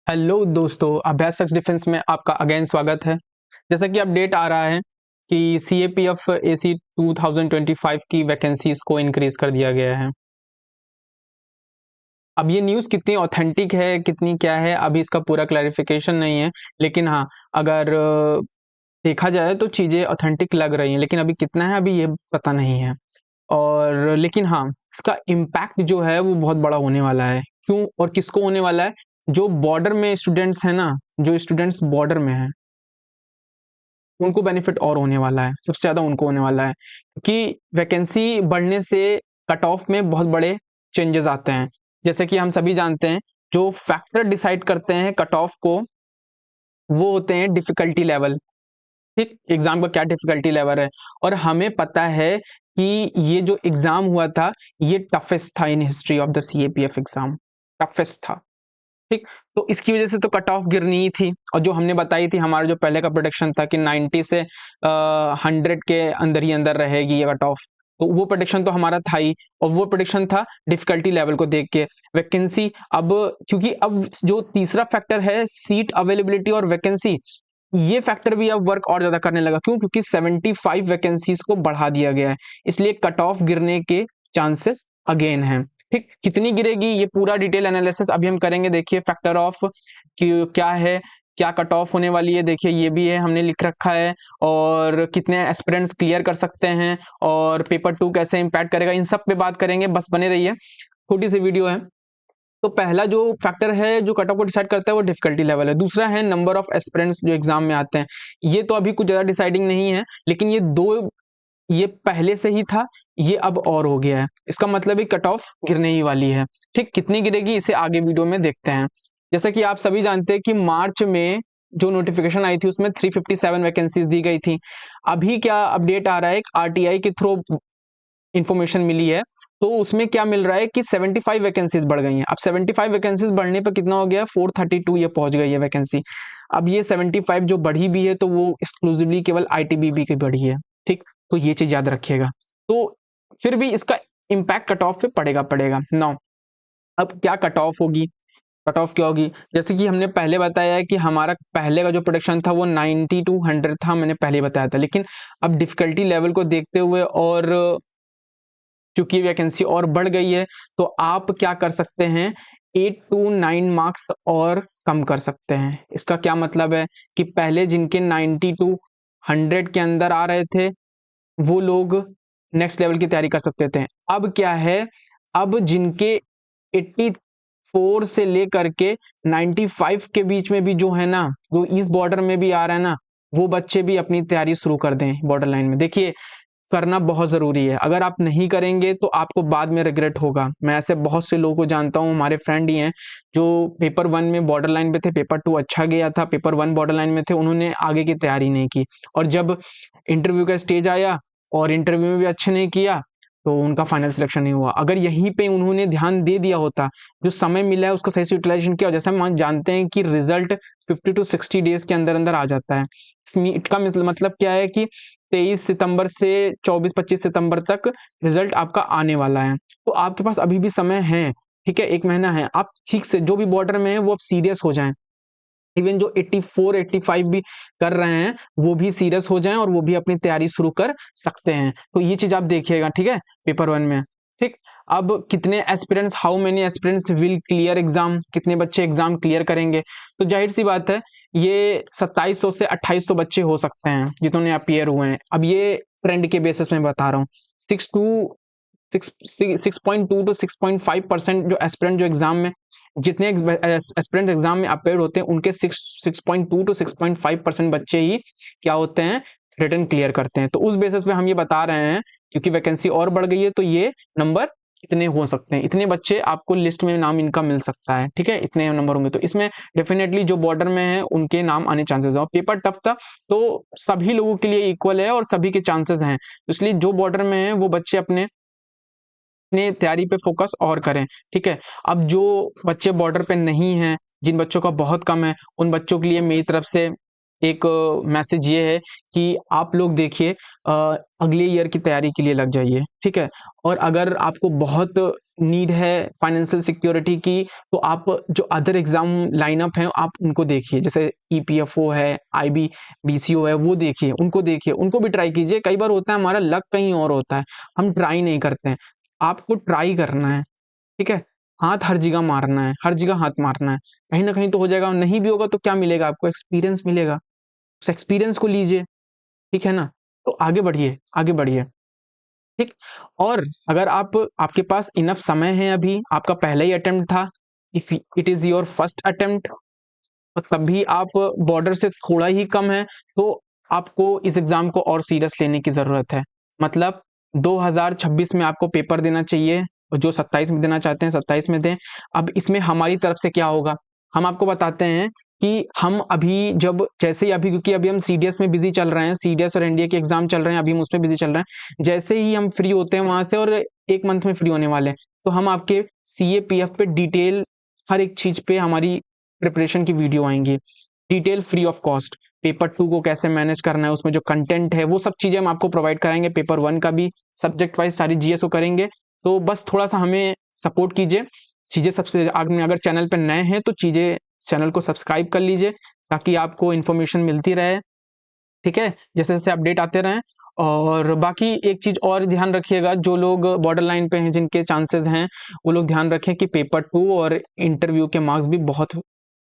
Hello दोस्तों, अभ्यास defence में आपका अगेन स्वागत है। जैसा कि अपडेट आ रहा है कि सीएपीएफ एसी 2025 की वैकेंसीज को इंक्रीज कर दिया गया है। अब ये न्यूज़ कितनी ऑथेंटिक है, कितनी क्या है, अभी इसका पूरा क्लैरिफिकेशन नहीं है। लेकिन हाँ, अगर देखा जाए तो चीज़ें ऑथेंटिक लग रही हैं, लेकिन अभी कितना है अभी ये पता नहीं है। और लेकिन हाँ, इसका इम्पैक्ट जो है वो बहुत बड़ा होने वाला है। क्यों और किसको होने वाला है? जो बॉर्डर में स्टूडेंट्स हैं ना, जो स्टूडेंट्स बॉर्डर में हैं, उनको बेनिफिट और होने वाला है, सबसे ज़्यादा उनको होने वाला है कि वैकेंसी बढ़ने से कट ऑफ में बहुत बड़े चेंजेस आते हैं। जैसे कि हम सभी जानते हैं, जो फैक्टर डिसाइड करते हैं कट ऑफ को, वो होते हैं डिफ़िकल्टी लेवल। ठीक, एग्ज़ाम का क्या डिफ़िकल्टी लेवल है। और हमें पता है कि ये जो एग्ज़ाम हुआ था, ये टफेस्ट था in history of the CAPF exam, toughest था। ठीक, तो इसकी वजह से तो कट ऑफ गिरनी ही थी। और जो हमने बताई थी, हमारा जो पहले का प्रेडिक्शन था कि 90 से 100 के अंदर ही अंदर रहेगी ये कट ऑफ, तो वो प्रेडिक्शन तो हमारा था ही। और वो प्रेडिक्शन था डिफिकल्टी लेवल को देख के वैकेंसी। अब क्योंकि अब जो तीसरा फैक्टर है सीट अवेलेबिलिटी और वैकेंसी, ये फैक्टर भी अब वर्क और ज्यादा करने लगा। क्यों? क्योंकि 75 वैकेंसीज को बढ़ा दिया गया है, इसलिए कट ऑफ गिरने के चांसेस अगेन हैं। ठीक, कितनी गिरेगी ये पूरा डिटेल एनालिसिस अभी हम करेंगे। देखिए फैक्टर ऑफ कि क्या है, क्या कट ऑफ होने वाली है, देखिए ये भी है, हमने लिख रखा है। और कितने एस्पिरेंट्स क्लियर कर सकते हैं और पेपर 2 कैसे इम्पैक्ट करेगा, इन सब पे बात करेंगे। बस बने रहिए, छोटी सी वीडियो है। तो पहला जो फैक्टर है जो कट ऑफ को डिसाइड करता है वो डिफिकल्टी लेवल है। दूसरा है नंबर ऑफ एस्पिरेंट्स जो एग्जाम में आते हैं। ये तो अभी कुछ ज़्यादा डिसाइडिंग नहीं है, लेकिन ये दो, ये पहले से ही था, ये अब और हो गया है। इसका मतलब है कट ऑफ गिरने ही वाली है। ठीक, कितनी गिरेगी इसे आगे वीडियो में देखते हैं। जैसा कि आप सभी जानते हैं कि मार्च में जो नोटिफिकेशन आई थी उसमें 357 वैकेंसीज दी गई थी। अभी क्या अपडेट आ रहा है, आरटीआई के थ्रू इंफॉर्मेशन मिली है, तो उसमें क्या मिल रहा है कि 75 वैकेंसीज बढ़ गई हैं। अब 75 वैकेंसीज बढ़ने पर कितना हो गया, 432 ये पहुंच गई है वैकेंसी। अब ये 75 जो बढ़ी भी है तो वो एक्सक्लूसिवली केवल आईटीबीपी की बढ़ी है। ठीक, तो ये चीज याद रखिएगा। तो फिर भी इसका इम्पैक्ट कट ऑफ पे पड़ेगा पड़ेगा नाउ। अब क्या कट ऑफ होगी, कट ऑफ क्या होगी? जैसे कि हमने पहले बताया है कि हमारा पहले का जो प्रोडक्शन था वो 90 टू 100 था, मैंने पहले बताया था। लेकिन अब डिफिकल्टी लेवल को देखते हुए और चूंकि वैकेंसी और बढ़ गई है, तो आप क्या कर सकते हैं, 8 टू 9 मार्क्स और कम कर सकते हैं। इसका क्या मतलब है कि पहले जिनके 90 टू 100 के अंदर आ रहे थे, वो लोग नेक्स्ट लेवल की तैयारी कर सकते थे। अब क्या है, अब जिनके 84 से लेकर के 95 के बीच में भी जो है ना, जो ईस्ट बॉर्डर में भी आ रहा है ना, वो बच्चे भी अपनी तैयारी शुरू कर दें बॉर्डर लाइन में। देखिए, करना बहुत ज़रूरी है। अगर आप नहीं करेंगे तो आपको बाद में रिग्रेट होगा। मैं ऐसे बहुत से लोगों को जानता हूँ, हमारे फ्रेंड ही हैं, जो पेपर 1 में बॉर्डर लाइन पे थे, पेपर 2 अच्छा गया था, पेपर 1 बॉर्डर लाइन में थे, उन्होंने आगे की तैयारी नहीं की। और जब इंटरव्यू का स्टेज आया और इंटरव्यू में भी अच्छे नहीं किया, तो उनका फाइनल सिलेक्शन नहीं हुआ। अगर यहीं पे उन्होंने ध्यान दे दिया होता, जो समय मिला है उसका सही से यूटिलाइजेशन किया, जैसे हम जानते हैं कि रिजल्ट 50 टू 60 डेज के अंदर अंदर आ जाता है। इसका मतलब क्या है कि 23 सितंबर से 24-25 सितंबर तक रिजल्ट आपका आने वाला है। तो आपके पास अभी भी समय है, ठीक है, 1 महीना है। आप ठीक से जो भी बॉर्डर में है वो आप सीरियस हो जाएं। इवन जो 84-85 भी कर रहे हैं वो भी सीरियस हो जाएं और वो भी अपनी तैयारी शुरू कर सकते हैं। तो ये चीज आप देखिएगा, ठीक है, पेपर 1 में। ठीक, अब कितने aspirants, how many aspirants will clear exam, कितने बच्चे एग्जाम क्लियर करेंगे? तो जाहिर सी बात है, ये 2700 से 2800 बच्चे हो सकते हैं जिन्होंने अपीयर हुए हैं। अब ये ट्रेंड के बेसिस में बता रहा हूँ। 6.2 टू 6.5% जो एस्पिरेंट जो एग्जाम में, जितने एस्पिरेंट एग्जाम में अपीयर होते हैं, उनके 6.2 टू 6.5% बच्चे ही क्या होते हैं, रिटर्न क्लियर करते हैं। तो उस बेसिस पे हम ये बता रहे हैं, क्योंकि वैकेंसी और बढ़ गई है, तो ये नंबर इतने हो सकते हैं, इतने बच्चे आपको लिस्ट में नाम इनका मिल सकता है। ठीक है, इतने नंबर होंगे तो इसमें डेफिनेटली जो बॉर्डर में है उनके नाम आने चांसेस है। और पेपर टफ था तो सभी लोगों के लिए इक्वल है और सभी के चांसेस हैं, इसलिए जो बॉर्डर में है वो बच्चे अपने तैयारी पे फोकस और करें। ठीक है, अब जो बच्चे बॉर्डर पे नहीं हैं, जिन बच्चों का बहुत कम है, उन बच्चों के लिए मेरी तरफ से एक मैसेज ये है कि आप लोग देखिए अगले ईयर की तैयारी के लिए लग जाइए, ठीक है? और अगर आपको बहुत नीड है फाइनेंशियल सिक्योरिटी की, तो आप जो अदर एग्ज़ाम लाइनअप हैं, आप उनको देखिए। जैसे ईपीएफओ है, आईबीपीएसओ है, वो देखिए, उनको भी ट्राई कीजिए। कई बार होता है हमारा लक कहीं और होता है, हम ट्राई नहीं करते हैं। आपको ट्राई करना है, ठीक है? हाथ हर जगह मारना है, हर जगह हाथ मारना है। कहीं न कहीं तो हो जाएगा, नहीं भी होगा तो क्या मिलेगा आपको? एक्सपीरियंस मिलेगा। उस एक्सपीरियंस को लीजिए, ठीक है ना? तो आगे बढ़िए, आगे बढ़िए, ठीक? और अगर आपके पास इनफ समय है अभी, आपका पहला ही अटेम्प्ट था, if it is your first attempt, और तब भी आप बॉर्डर से थोड़ा ही कम है, तो आपको इस एग्ज़ाम को और सीरियस लेने की ज़रूरत है। मतलब 2026 में आपको पेपर देना चाहिए, और जो 27 में देना चाहते हैं 27 में दें। अब इसमें हमारी तरफ से क्या होगा, हम आपको बताते हैं कि हम अभी जब जैसे ही अभी, क्योंकि अभी हम सीडीएस में बिज़ी चल रहे हैं, सीडीएस और एनडीए के एग्ज़ाम चल रहे हैं, अभी हम उसमें बिज़ी चल रहे हैं। जैसे ही हम फ्री होते हैं वहाँ से, और 1 मंथ में फ्री होने वाले हैं, तो हम आपके सीएपीएफ पे डिटेल हर एक चीज़ पे हमारी प्रिपरेशन की वीडियो आएँगी, detail free of cost. Paper 2 को कैसे मैनेज करना है, उसमें जो कंटेंट है वो सब चीज़ें हम आपको प्रोवाइड कराएँगे। पेपर 1 का भी सब्जेक्ट वाइज़ सारी जीएस को करेंगे। तो बस थोड़ा-सा हमें सपोर्ट कीजिए। चीज़ें सबसे आपने अगर चैनल पे नए हैं तो चैनल को सब्सक्राइब कर लीजिए, ताकि आपको इन्फॉर्मेशन मिलती रहे, ठीक है? जैसे-जैसे अपडेट आते रहें। और बाकी एक चीज़ और ध्यान रखिएगा, जो लोग बॉर्डर लाइन पे हैं, जिनके चांसेस हैं, वो लोग ध्यान रखें कि पेपर 2 और इंटरव्यू के मार्क्स भी बहुत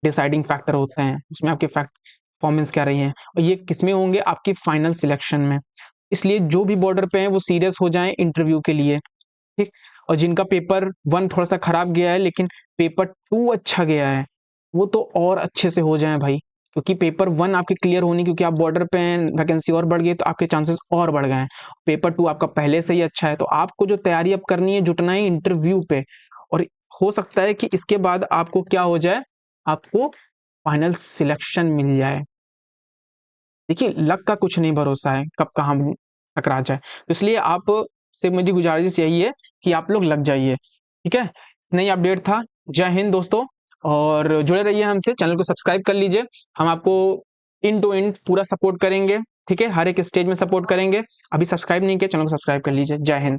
डिसाइडिंग फैक्टर होते हैं। उसमें आपकी परफॉर्मेंस क्या रही है, और ये किसमें होंगे, आपकी फाइनल सिलेक्शन में। इसलिए जो भी बॉर्डर पे हैं वो सीरियस हो जाएँ इंटरव्यू के लिए, ठीक? और जिनका पेपर 1 थोड़ा-सा खराब गया है, लेकिन पेपर 2 अच्छा गया है, वो तो और अच्छे से हो जाएँ भाई। क्योंकि पेपर 1 आपके क्लियर होने, क्योंकि आप बॉर्डर पे हैं, वैकेंसी और बढ़ गई, तो आपके चांसेस और बढ़ गए हैं। पेपर 2 आपका पहले से ही अच्छा है, तो आपको जो तैयारी अब करनी है, जुटना है इंटरव्यू पे। और हो सकता है कि इसके बाद आपको क्या हो जाए, आपको फाइनल सिलेक्शन मिल जाए। देखिए, लक का कुछ नहीं भरोसा है, कब कहाँ टकरा जाए। तो इसलिए आप से मेरी गुज़ारिश यही है कि आप लोग लग जाइए, ठीक है? नई अपडेट था। जय हिंद दोस्तों, और जुड़े रहिए हमसे, चैनल को सब्सक्राइब कर लीजिए। हम आपको एंड टू एंड पूरा सपोर्ट करेंगे, ठीक है? हर एक स्टेज में सपोर्ट करेंगे। अभी सब्सक्राइब नहीं किया, चैनल को सब्सक्राइब कर लीजिए। जय हिंद।